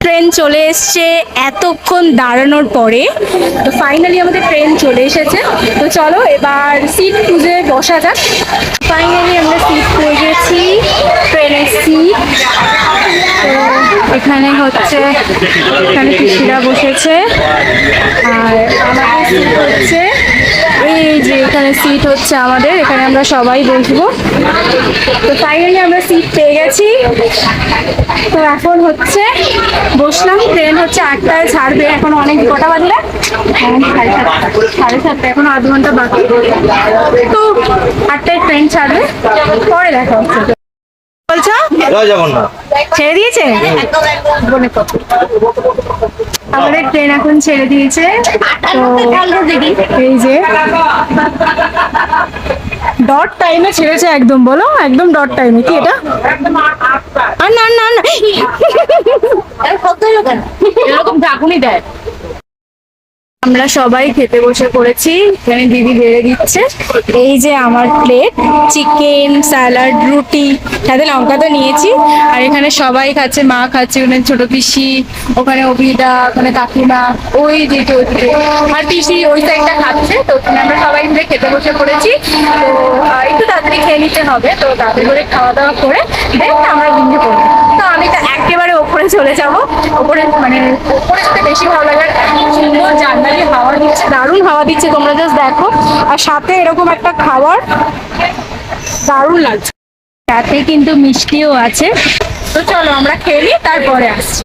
Train চলে এসছে এতক্ষণ দাঁড়ানোর পরে। তো ফাইনালি আমাদের ট্রেন চলে এসেছে। তো চলো এবার সিট খুঁজে বসা যাক। ফাইনালি আমরা সিট পেয়ে গেছি, ট্রেনের সিট। তো এখানে হচ্ছে এখানে পিসিরা বসেছে, আর আমাদের সিট হচ্ছে এই যে এখানে সিট হচ্ছে আমাদের, এখানে আমরা সবাই বসবো। তো ফাইনালি আমরা সিট পেয়ে গেছি। তো এখন হচ্ছে বসলাম। ট্রেন হচ্ছে 8টায় ছাড়বে। এখন অনেক কটা বাজে না? সাড়ে সাতটা, এখন আধ ঘন্টা বাকি। তো 8টায় ট্রেন ছাড়বে, পরে দেখা হচ্ছে। বলছো জয় জগন্নাথ। ছেড়ে দিয়েছে? আমাদের ট্রেন এখন ছেড়ে দিয়েছে। তো এই যে ডট টাইমে ছেড়েছে একদম। বলো একদম ডট টাইমে। কি এটা? আর না না না, এরকম ঝাঁকুনি দেয়। আমরা সবাই খেতে বসে পড়েছি। এখানে দিদি বেড়ে দিচ্ছে। এই যে আমার প্লেট, চিকেন, স্যালাড, রুটি, সাথে লঙ্কা তো নিয়েছি। আর এখানে সবাই খাচ্ছে, মা খাচ্ছে, ওখানে ছোট পিসি, ওখানে অভিদা, ওখানে কাকিমা, ওই দিকে ওইদিকে, আর পিসি ওই সাইডটা খাচ্ছে। তো ওখানে আমরা সবাই মিলে খেতে বসে পড়েছি। তো একটু তাড়াতাড়ি খেয়ে নিতে হবে। তো তাড়াতাড়ি করে খাওয়া দাওয়া করে দেন আমরা ঘুমিয়ে পড়বো। তো আমি তো একেবারে ওপরে চলে যাব। ওপরে মানে ওপরে যেতে বেশি ভালো লাগে। আর এত সুন্দর জানলায় হাওয়া দিচ্ছে, দারুণ হাওয়া দিচ্ছে, তোমরা জাস্ট দেখো। আর সাথে এরকম একটা খাবার, দারুণ লাগছে। সাথে কিন্তু মিষ্টিও আছে। তো চলো আমরা খেয়ে নিই, তারপরে আসছি।